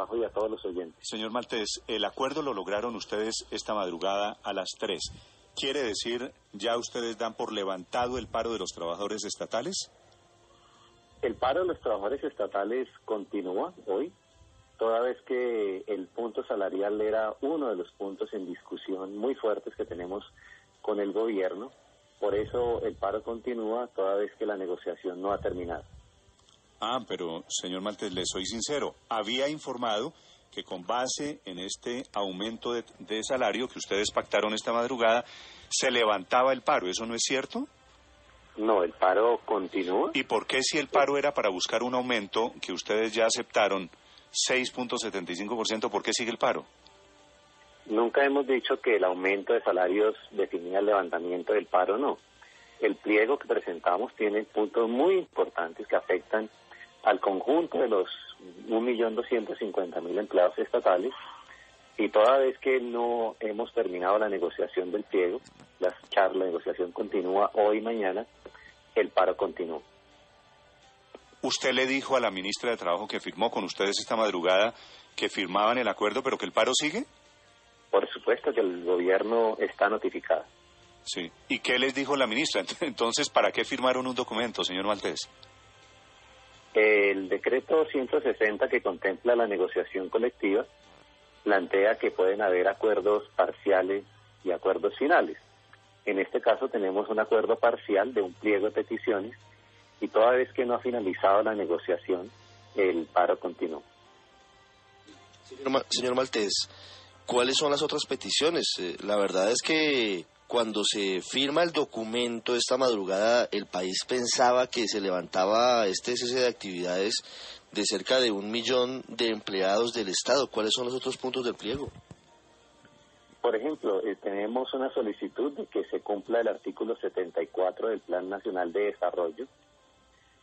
Trabajo y a todos los oyentes. Señor Maltés, el acuerdo lo lograron ustedes esta madrugada a las 3. ¿Quiere decir, ya ustedes dan por levantado el paro de los trabajadores estatales? El paro de los trabajadores estatales continúa hoy, toda vez que el punto salarial era uno de los puntos en discusión muy fuertes que tenemos con el gobierno. Por eso el paro continúa, toda vez que la negociación no ha terminado. Pero, señor Maltés, le soy sincero, había informado que con base en este aumento de salario que ustedes pactaron esta madrugada, se levantaba el paro. ¿Eso no es cierto? No, el paro continúa. ¿Y por qué, si el paro era para buscar un aumento que ustedes ya aceptaron, 6.75%, por qué sigue el paro? Nunca hemos dicho que el aumento de salarios definía el levantamiento del paro, no. El pliego que presentamos tiene puntos muy importantes que afectan al conjunto de los 1.250.000 empleados estatales, y toda vez que no hemos terminado la negociación del pliego, la negociación continúa hoy y mañana, el paro continúa. ¿Usted le dijo a la ministra de Trabajo que firmó con ustedes esta madrugada que firmaban el acuerdo, pero que el paro sigue? Por supuesto que el gobierno está notificado. Sí. ¿Y qué les dijo la ministra? Entonces, ¿para qué firmaron un documento, señor Maltés? El decreto 160, que contempla la negociación colectiva, plantea que pueden haber acuerdos parciales y acuerdos finales. En este caso tenemos un acuerdo parcial de un pliego de peticiones, y toda vez que no ha finalizado la negociación, el paro continúa. Señor Maltés, ¿cuáles son las otras peticiones? La verdad es que cuando se firma el documento esta madrugada, el país pensaba que se levantaba este cese de actividades de cerca de 1 millón de empleados del Estado. ¿Cuáles son los otros puntos del pliego? Por ejemplo, tenemos una solicitud de que se cumpla el artículo 74 del Plan Nacional de Desarrollo,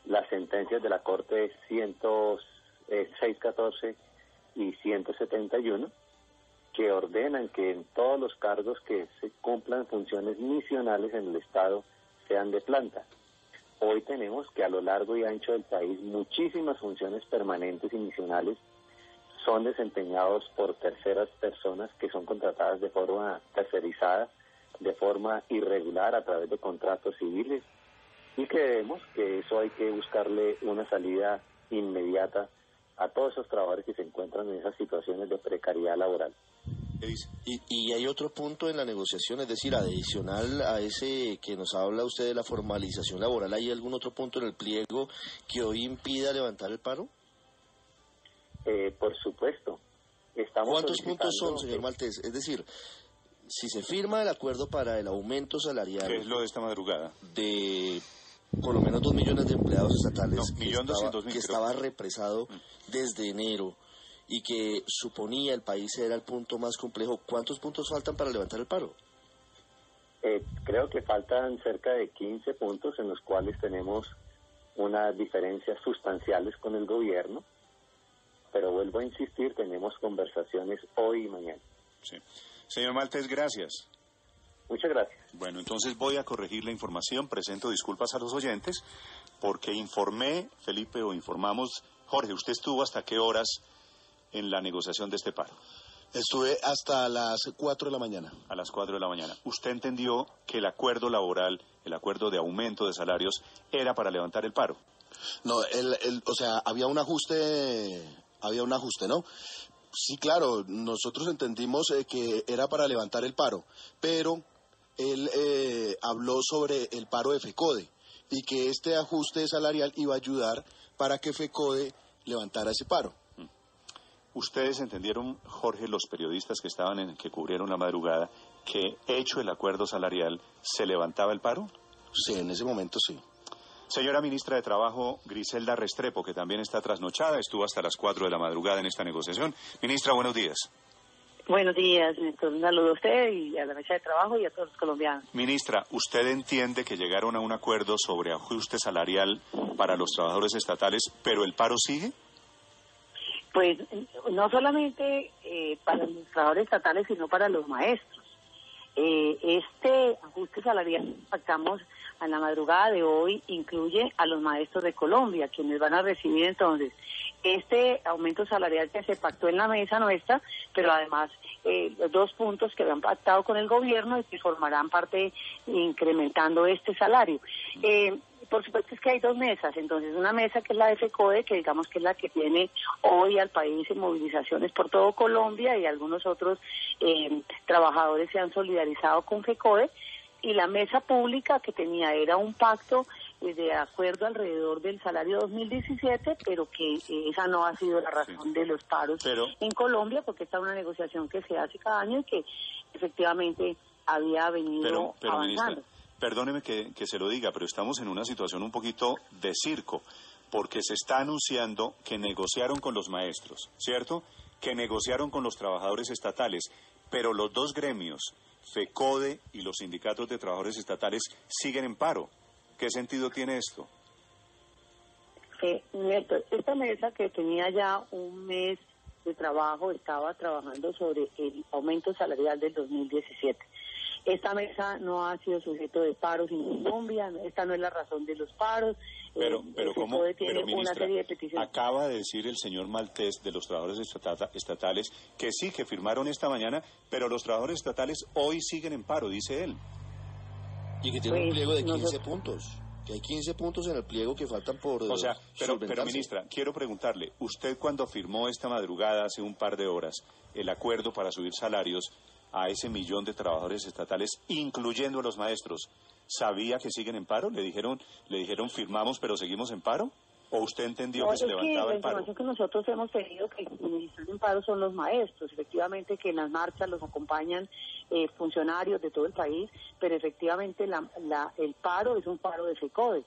las sentencias de la Corte 614 y 171, que ordenan que en todos los cargos que se cumplan funciones misionales en el Estado sean de planta. Hoy tenemos que a lo largo y ancho del país muchísimas funciones permanentes y misionales son desempeñados por terceras personas que son contratadas de forma tercerizada, de forma irregular a través de contratos civiles, y creemos que eso hay que buscarle una salida inmediata a todos esos trabajadores que se encuentran en esas situaciones de precariedad laboral. Y hay otro punto en la negociación, es decir, adicional a ese que nos habla usted de la formalización laboral, ¿hay algún otro punto en el pliego que hoy impida levantar el paro? Por supuesto. ¿Cuántos puntos son, señor Maltés? Es decir, si se firma el acuerdo para el aumento salarial... ¿Qué es lo de esta madrugada? De por lo menos 2 millones de empleados estatales, no, que estaba represado desde enero, y que suponía el país era el punto más complejo, ¿cuántos puntos faltan para levantar el paro? Creo que faltan cerca de 15 puntos en los cuales tenemos unas diferencias sustanciales con el gobierno, pero vuelvo a insistir, tenemos conversaciones hoy y mañana. Sí. Señor Maltés, gracias. Muchas gracias. Bueno, entonces voy a corregir la información, presento disculpas a los oyentes, porque informé, Felipe, o informamos, Jorge, ¿usted estuvo hasta qué horas en la negociación de este paro? Estuve hasta las 4 de la mañana. A las 4 de la mañana. ¿Usted entendió que el acuerdo laboral, el acuerdo de aumento de salarios, era para levantar el paro? No, o sea, había un ajuste, ¿no? Sí, claro, nosotros entendimos que era para levantar el paro, pero él habló sobre el paro de FECODE y que este ajuste salarial iba a ayudar para que FECODE levantara ese paro. ¿Ustedes entendieron, Jorge, los periodistas que cubrieron la madrugada, que hecho el acuerdo salarial se levantaba el paro? Sí, en ese momento sí. Señora ministra de Trabajo, Griselda Restrepo, que también está trasnochada, estuvo hasta las 4 de la madrugada en esta negociación. Ministra, buenos días. Buenos días, un saludo a usted y a la mesa de trabajo y a todos los colombianos. Ministra, ¿usted entiende que llegaron a un acuerdo sobre ajuste salarial para los trabajadores estatales, pero el paro sigue? Pues no solamente para los trabajadores estatales, sino para los maestros. Este ajuste salarial que pactamos a la madrugada de hoy incluye a los maestros de Colombia, quienes van a recibir entonces este aumento salarial que se pactó en la mesa nuestra, pero además los 2 puntos que habían pactado con el gobierno y que formarán parte incrementando este salario. Por supuesto es que hay 2 mesas, entonces una mesa que es la de FECODE, que digamos que es la que tiene hoy al país en movilizaciones por todo Colombia, y algunos otros trabajadores se han solidarizado con FECODE, y la mesa pública que tenía era un pacto de acuerdo alrededor del salario 2017, pero que esa no ha sido la razón de los paros en Colombia, porque esta es una negociación que se hace cada año y que efectivamente había venido avanzando. Ministra, perdóneme que se lo diga, pero estamos en una situación un poquito de circo, porque se está anunciando que negociaron con los maestros, ¿cierto? Que negociaron con los trabajadores estatales, pero los 2 gremios, FECODE y los sindicatos de trabajadores estatales, siguen en paro. ¿Qué sentido tiene esto? Néstor, esta mesa que tenía ya un mes de trabajo estaba trabajando sobre el aumento salarial del 2017. Esta mesa no ha sido sujeto de paros en Colombia, esta no es la razón de los paros. Pero ¿cómo? Tiene Ministra, una serie de peticiones. Acaba de decir el señor Maltés de los trabajadores estatales que sí, que firmaron esta mañana, pero los trabajadores estatales hoy siguen en paro, dice él. Y que tiene un pliego de 15 puntos. Que hay 15 puntos en el pliego que faltan por O sea, pero ministra, quiero preguntarle, usted cuando firmó esta madrugada, hace un par de horas, el acuerdo para subir salarios a ese 1.000.000 de trabajadores estatales, incluyendo a los maestros, ¿sabía que siguen en paro? ¿Le dijeron firmamos pero seguimos en paro? ¿O usted entendió que se levantaba el paro? La información que nosotros hemos tenido que están en paro son los maestros, efectivamente que en las marchas los acompañan funcionarios de todo el país, pero efectivamente el paro es un paro de FECODE.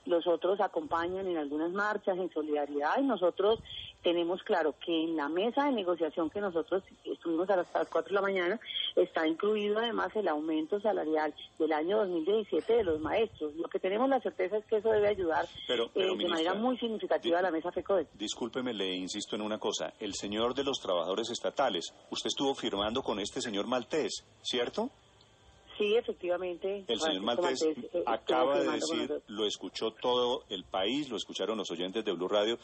Los otros acompañan en algunas marchas en solidaridad, y nosotros tenemos claro que en la mesa de negociación que nosotros estuvimos hasta las 4 de la mañana está incluido además el aumento salarial del año 2017 de los maestros. Lo que tenemos la certeza es que eso debe ayudar pero, de ministra, manera muy significativa a la mesa FECODE. Discúlpeme, le insisto en una cosa. El señor de los trabajadores estatales, usted estuvo firmando con este señor Maltés, ¿cierto? Sí, efectivamente. El señor Maltés acaba de decir, lo escuchó todo el país, lo escucharon los oyentes de Blue Radio,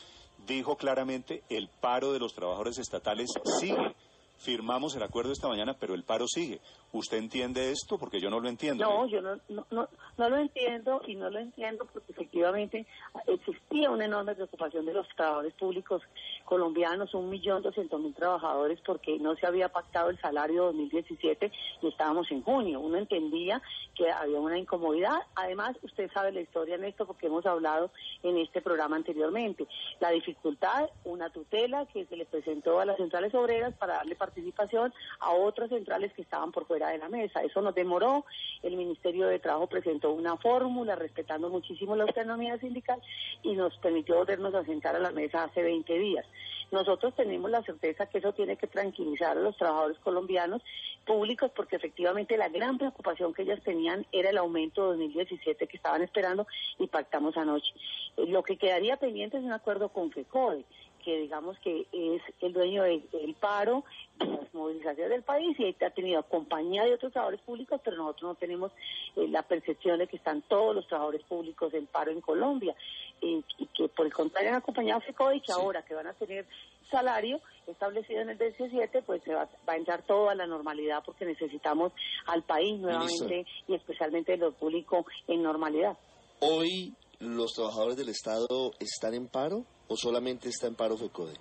dijo claramente, el paro de los trabajadores estatales sigue. Firmamos el acuerdo esta mañana, pero el paro sigue. ¿Usted entiende esto? Porque yo no lo entiendo. No, yo no lo entiendo, y no lo entiendo porque efectivamente existía una enorme preocupación de los trabajadores públicos colombianos, 1.200.000 trabajadores, porque no se había pactado el salario 2017 y estábamos en junio. Uno entendía que había una incomodidad. Además, usted sabe la historia en esto porque hemos hablado en este programa anteriormente. La dificultad, una tutela que se le presentó a las centrales obreras para darle participación a otras centrales que estaban por fuera de la mesa. Eso nos demoró. El Ministerio de Trabajo presentó una fórmula respetando muchísimo la autonomía sindical y nos permitió volvernos a sentar a la mesa hace 20 días. Nosotros tenemos la certeza que eso tiene que tranquilizar a los trabajadores colombianos públicos, porque efectivamente la gran preocupación que ellas tenían era el aumento 2017 que estaban esperando y pactamos anoche. Lo que quedaría pendiente es un acuerdo con FECODE, que digamos que es el dueño del paro, de las movilizaciones del país, y ha tenido compañía de otros trabajadores públicos, pero nosotros no tenemos la percepción de que están todos los trabajadores públicos en paro en Colombia, y que por el contrario han acompañado a FECODE, y que ahora que van a tener salario establecido en el 17, pues se va a entrar toda la normalidad, porque necesitamos al país nuevamente, y especialmente lo público, en normalidad. Hoy, ¿los trabajadores del Estado están en paro o solamente está en paro FECODE?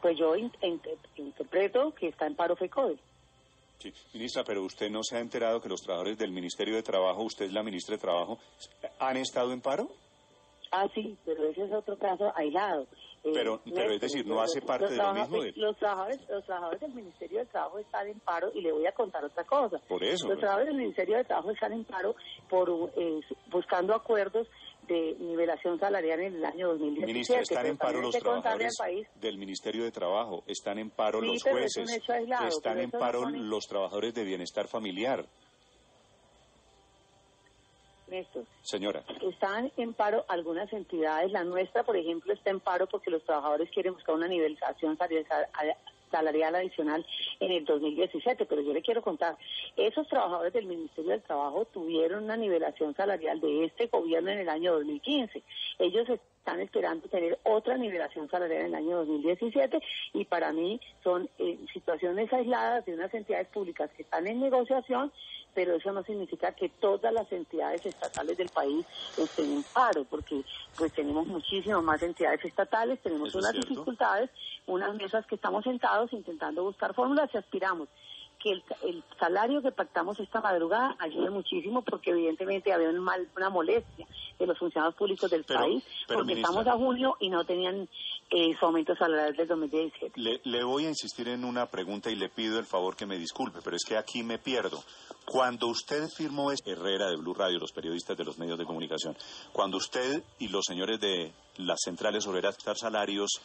Pues yo interpreto que está en paro FECODE. Sí, ministra, pero usted no se ha enterado que los trabajadores del Ministerio de Trabajo, usted es la ministra de Trabajo, ¿han estado en paro? Ah, sí, pero ese es otro caso aislado. Pero es decir, no hace parte de lo mismo. Los trabajadores del Ministerio de Trabajo están en paro, y le voy a contar otra cosa. Por eso. Los trabajadores del Ministerio de Trabajo están en paro buscando acuerdos de nivelación salarial en el año 2017. Ministra, están en paro los trabajadores del Ministerio de Trabajo, están en paro los jueces, están en paro los trabajadores de bienestar familiar. Néstor, señora, están en paro algunas entidades. La nuestra, por ejemplo, está en paro porque los trabajadores quieren buscar una nivelación salarial adicional en el 2017, pero yo le quiero contar, esos trabajadores del Ministerio del Trabajo tuvieron una nivelación salarial de este gobierno en el año 2015. Ellos están esperando tener otra nivelación salarial en el año 2017 y para mí son situaciones aisladas de unas entidades públicas que están en negociación, pero eso no significa que todas las entidades estatales del país estén en paro, porque pues tenemos muchísimas más entidades estatales, tenemos unas dificultades, unas mesas que estamos sentados intentando buscar fórmulas y aspiramos que el salario que pactamos esta madrugada ayude muchísimo, porque evidentemente había una molestia de los funcionarios públicos del país, porque ministra, estamos a junio y no tenían su aumento salarial del 2017. Le voy a insistir en una pregunta y le pido el favor que me disculpe, pero es que aquí me pierdo. Cuando usted firmó Herrera de Blue Radio, los periodistas de los medios de comunicación, cuando usted y los señores de las centrales obreras dar salarios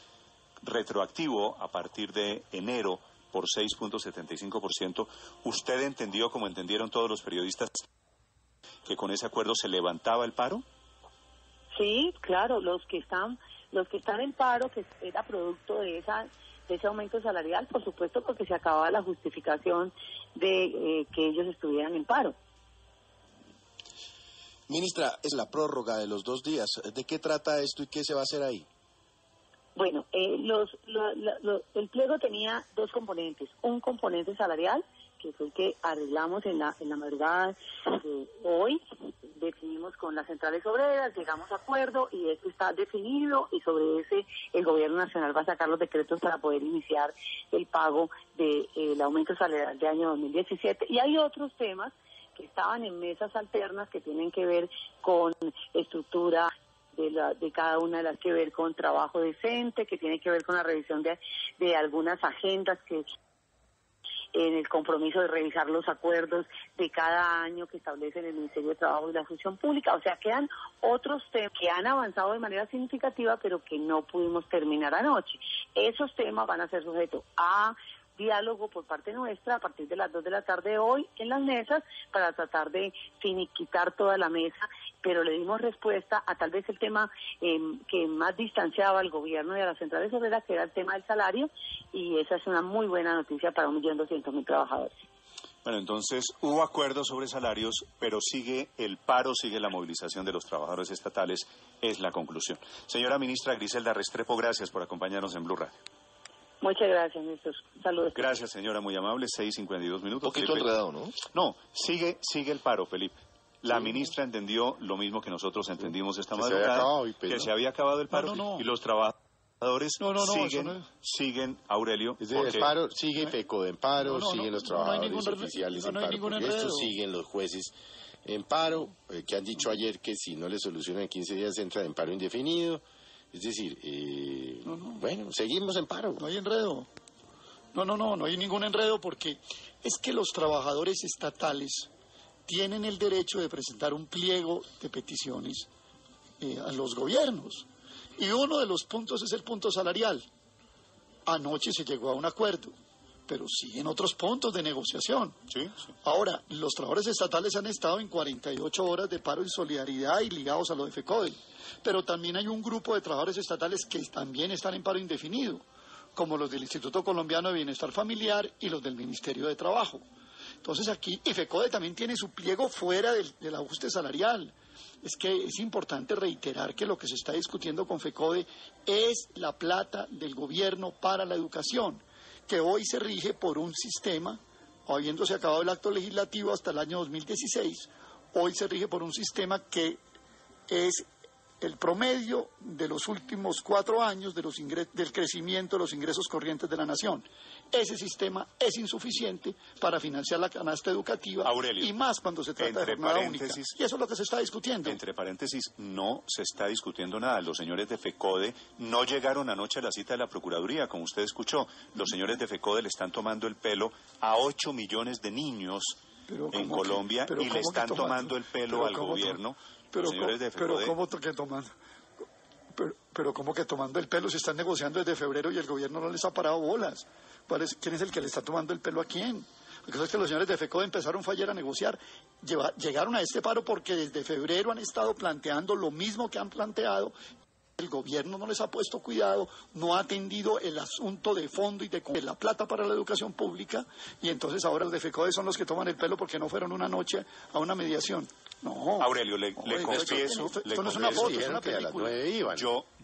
retroactivo a partir de enero por 6.75%, ¿usted entendió, como entendieron todos los periodistas, que con ese acuerdo se levantaba el paro? Sí, claro, los que están en paro, que era producto de ese aumento salarial, por supuesto, porque se acababa la justificación de que ellos estuvieran en paro. Ministra, es la prórroga de los 2 días. ¿De qué trata esto y qué se va a hacer ahí? Bueno, el pliego tenía 2 componentes. Un componente salarial, que fue el que arreglamos en la madrugada de hoy. Definimos con las centrales obreras, llegamos a acuerdo y esto está definido y sobre ese el gobierno nacional va a sacar los decretos para poder iniciar el pago del aumento salarial de año 2017. Y hay otros temas que estaban en mesas alternas que tienen que ver con estructura de cada una de las que ver con trabajo decente, que tiene que ver con la revisión de algunas agendas que en el compromiso de revisar los acuerdos de cada año que establecen el Ministerio de Trabajo y la Función Pública. O sea, quedan otros temas que han avanzado de manera significativa, pero que no pudimos terminar anoche. Esos temas van a ser sujetos a diálogo por parte nuestra a partir de las 2 de la tarde de hoy en las mesas para tratar de finiquitar toda la mesa, pero le dimos respuesta a tal vez el tema que más distanciaba al gobierno y a las centrales obreras, que era el tema del salario, y esa es una muy buena noticia para 1.200.000 trabajadores. Bueno, entonces hubo acuerdos sobre salarios, pero sigue el paro, sigue la movilización de los trabajadores estatales, es la conclusión. Señora ministra Griselda Restrepo, gracias por acompañarnos en Blue Radio. Muchas gracias, Néstor. Saludos. Gracias, señora, muy amable. 6:52. Un poquito enredado, ¿no? No, sigue el paro, Felipe. La ministra entendió lo mismo que nosotros entendimos esta madrugada, que se había acabado el paro y los trabajadores siguen, Aurelio. El paro sigue FECODE en paro, siguen los trabajadores oficiales en paro, porque estos siguen los jueces en paro, que han dicho ayer que si no le solucionan en 15 días entran en paro indefinido. Es decir, bueno, seguimos en paro. No hay enredo. No hay ningún enredo, porque es que los trabajadores estatales tienen el derecho de presentar un pliego de peticiones a los gobiernos. Y uno de los puntos es el punto salarial. Anoche se llegó a un acuerdo, pero siguen otros puntos de negociación. Sí. Ahora, los trabajadores estatales han estado en 48 horas de paro y solidaridad y ligados a lo de FECODE. Pero también hay un grupo de trabajadores estatales que también están en paro indefinido, como los del Instituto Colombiano de Bienestar Familiar y los del Ministerio de Trabajo. Entonces aquí, y FECODE también tiene su pliego fuera del ajuste salarial. Es que es importante reiterar que lo que se está discutiendo con FECODE es la plata del gobierno para la educación, que hoy se rige por un sistema, habiéndose acabado el acto legislativo hasta el año 2016, hoy se rige por un sistema que es el promedio de los últimos 4 años del crecimiento de los ingresos corrientes de la nación. Ese sistema es insuficiente para financiar la canasta educativa, Aurelio, y más cuando se trata de jornada única. Y eso es lo que se está discutiendo. Entre paréntesis, no se está discutiendo nada. Los señores de FECODE no llegaron anoche a la cita de la Procuraduría, como usted escuchó. Los señores de FECODE le están tomando el pelo a 8 millones de niños en Colombia y le están tomando el pelo al gobierno. Pero ¿cómo que tomando? Pero ¿cómo que tomando el pelo? Si están negociando desde febrero y el gobierno no les ha parado bolas. ¿Quién es el que le está tomando el pelo a quién? Lo que es que los señores de FECODE empezaron fue ayer a negociar. Llegaron a este paro porque desde febrero han estado planteando lo mismo que han planteado. El gobierno no les ha puesto cuidado, no ha atendido el asunto de fondo y de la plata para la educación pública, y entonces ahora los de FECODE son los que toman el pelo porque no fueron una noche a una mediación. No. Aurelio, le confieso... Esto no es una foto, es una película.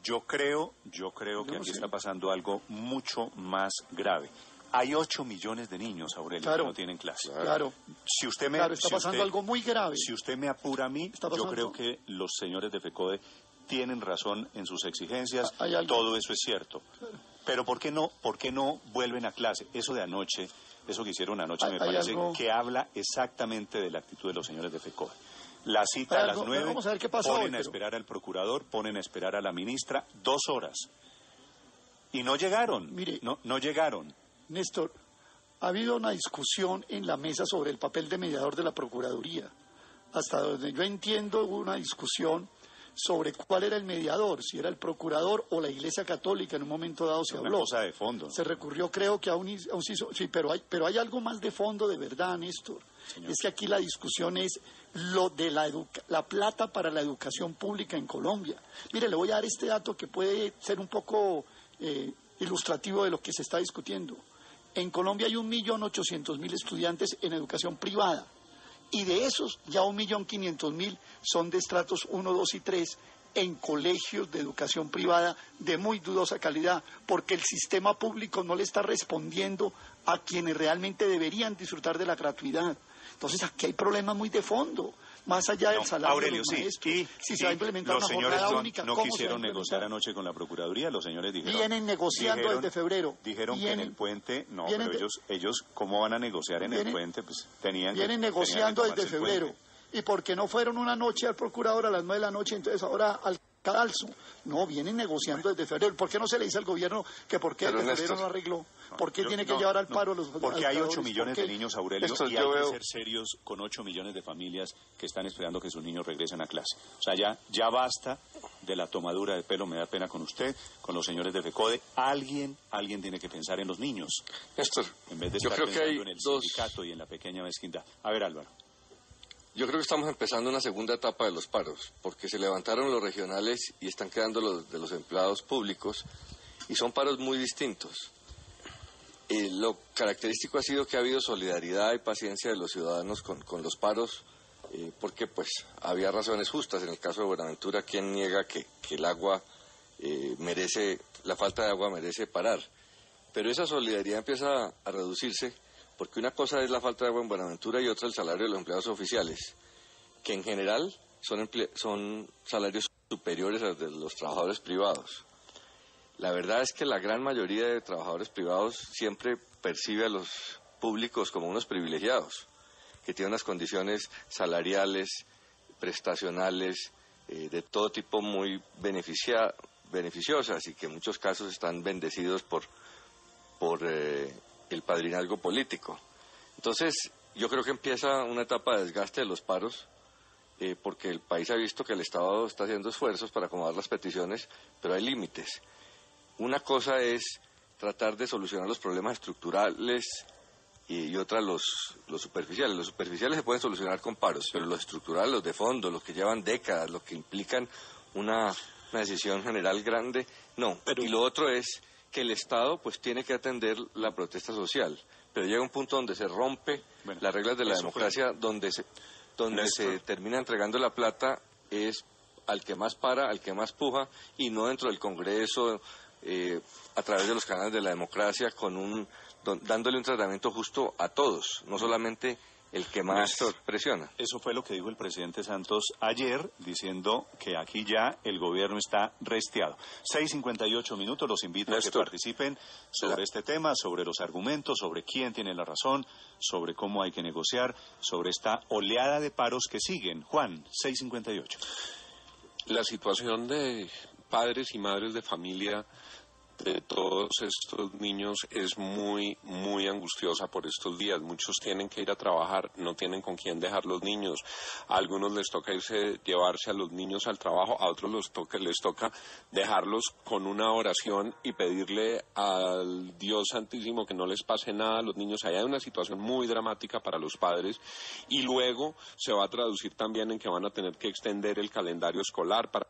Yo creo que aquí está pasando algo mucho más grave. Hay 8 millones de niños, Aurelio, que no tienen clase. Claro. Si usted me, está pasando algo muy grave. Si usted me apura a mí, yo creo que los señores de FECODE tienen razón en sus exigencias. Todo eso es cierto. Pero ¿por qué no vuelven a clase? Eso de anoche, eso que hicieron anoche, me parece que habla exactamente de la actitud de los señores de FECODE. La cita a las 9, ponen a esperar al procurador, ponen a esperar a la ministra 2 horas. Y no llegaron. Mire, no llegaron. Néstor, ha habido una discusión en la mesa sobre el papel de mediador de la Procuraduría. Hasta donde yo entiendo, hubo una discusión sobre cuál era el mediador, si era el procurador o la Iglesia Católica. En un momento dado se habló. Una cosa de fondo. Se recurrió, creo que a un sí, pero hay algo más de fondo de verdad, Néstor. Señor. Es que aquí la discusión es lo de la plata para la educación pública en Colombia. Mire, le voy a dar este dato que puede ser un poco ilustrativo de lo que se está discutiendo. En Colombia hay 1.800.000 estudiantes en educación privada. Y de esos, ya 1.500.000 son de estratos 1, 2 y 3 en colegios de educación privada de muy dudosa calidad, porque el sistema público no le está respondiendo a quienes realmente deberían disfrutar de la gratuidad. Entonces aquí hay problemas muy de fondo, más allá del salario Aurelio, de los maestros. Sí, si se va a implementar los una señores jornada única, no quisieron negociar anoche con la Procuraduría, los señores vienen negociando desde febrero. Dijeron que en el puente, pero ellos ¿cómo van a negociar en el puente? Pues vienen negociando desde febrero. ¿Y por qué no fueron una noche al procurador a las 9 de la noche, entonces ahora al cadalso? No, vienen negociando desde febrero. ¿Por qué no se le dice al gobierno que por qué desde febrero no arregló? ¿Por qué tiene que llevar al paro a los Porque hay 8 millones de niños, Aurelio, y hay que ser serios con 8 millones de familias que están esperando que sus niños regresen a clase. O sea, ya basta de la tomadura de pelo, me da pena con usted, con los señores de FECODE. Alguien tiene que pensar en los niños. Néstor, en vez de estar pensando en el sindicato y en la pequeña mezquindad. A ver, Álvaro. Yo creo que estamos empezando una segunda etapa de los paros, porque se levantaron los regionales y están quedando los de los empleados públicos, y son paros muy distintos. Lo característico ha sido que ha habido solidaridad y paciencia de los ciudadanos con los paros, porque pues había razones justas. En el caso de Buenaventura, ¿quién niega que el agua la falta de agua merece parar? Pero esa solidaridad empieza a reducirse, porque una cosa es la falta de agua en Buenaventura y otra el salario de los empleados oficiales, que en general son salarios superiores a los de los trabajadores privados. La verdad es que la gran mayoría de trabajadores privados siempre percibe a los públicos como unos privilegiados, que tienen unas condiciones salariales, prestacionales, de todo tipo muy beneficiosas, y que en muchos casos están bendecidos por el padrinazgo político. Entonces, yo creo que empieza una etapa de desgaste de los paros, porque el país ha visto que el Estado está haciendo esfuerzos para acomodar las peticiones, pero hay límites. Una cosa es tratar de solucionar los problemas estructurales y otra los superficiales. Los superficiales se pueden solucionar con paros, pero los estructurales, los de fondo, los que llevan décadas, los que implican una decisión general grande, no. Y lo otro es que el Estado pues tiene que atender la protesta social, pero llega un punto donde se rompe las reglas de la democracia, donde se termina entregando la plata es al que más para, al que más puja, y no dentro del Congreso, a través de los canales de la democracia, dándole un tratamiento justo a todos, no solamente el que más presiona. Eso fue lo que dijo el presidente Santos ayer, diciendo que aquí ya el gobierno está resteado. 6:58, los invito a que participen sobre este tema, sobre los argumentos, sobre quién tiene la razón, sobre cómo hay que negociar, sobre esta oleada de paros que siguen. Juan, 6:58. La situación de padres y madres de familia de todos estos niños es muy, muy angustiosa por estos días. Muchos tienen que ir a trabajar, no tienen con quién dejar los niños. A algunos les toca llevarse a los niños al trabajo, a otros les toca dejarlos con una oración y pedirle al Dios Santísimo que no les pase nada a los niños. Allá hay una situación muy dramática para los padres, y luego se va a traducir también en que van a tener que extender el calendario escolar para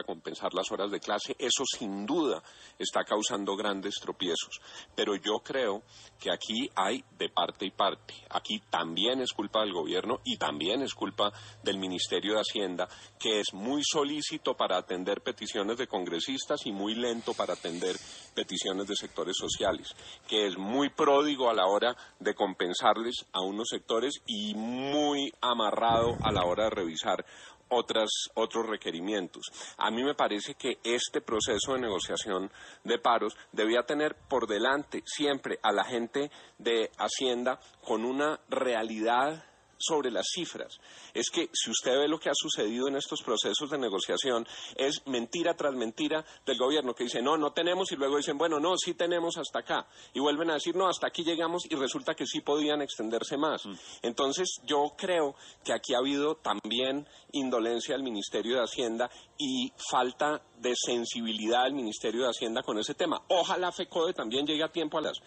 compensar las horas de clase, eso sin duda está causando grandes tropiezos. Pero yo creo que aquí hay de parte y parte. Aquí también es culpa del gobierno y también es culpa del Ministerio de Hacienda, que es muy solícito para atender peticiones de congresistas y muy lento para atender peticiones de sectores sociales, que es muy pródigo a la hora de compensarles a unos sectores y muy amarrado a la hora de revisar otros requerimientos. A mí me parece que este proceso de negociación de paros debía tener por delante siempre a la gente de Hacienda con una realidad sobre las cifras. Es que si usted ve lo que ha sucedido en estos procesos de negociación, es mentira tras mentira del gobierno que dice no tenemos y luego dicen bueno, no, sí tenemos hasta acá y vuelven a decir no, hasta aquí llegamos y resulta que sí podían extenderse más. Entonces yo creo que aquí ha habido también indolencia del Ministerio de Hacienda y falta de sensibilidad del Ministerio de Hacienda con ese tema. Ojalá FECODE también llegue a tiempo a las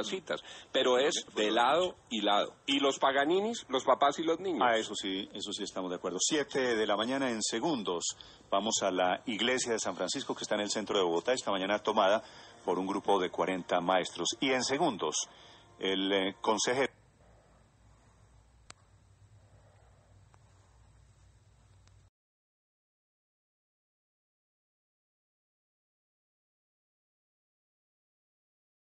citas, pero es de lado y lado. Y los Paganinis, los papás y los niños. Eso sí estamos de acuerdo. 7 de la mañana en segundos. Vamos a la iglesia de San Francisco, que está en el centro de Bogotá, esta mañana tomada por un grupo de 40 maestros. Y en segundos, el consejero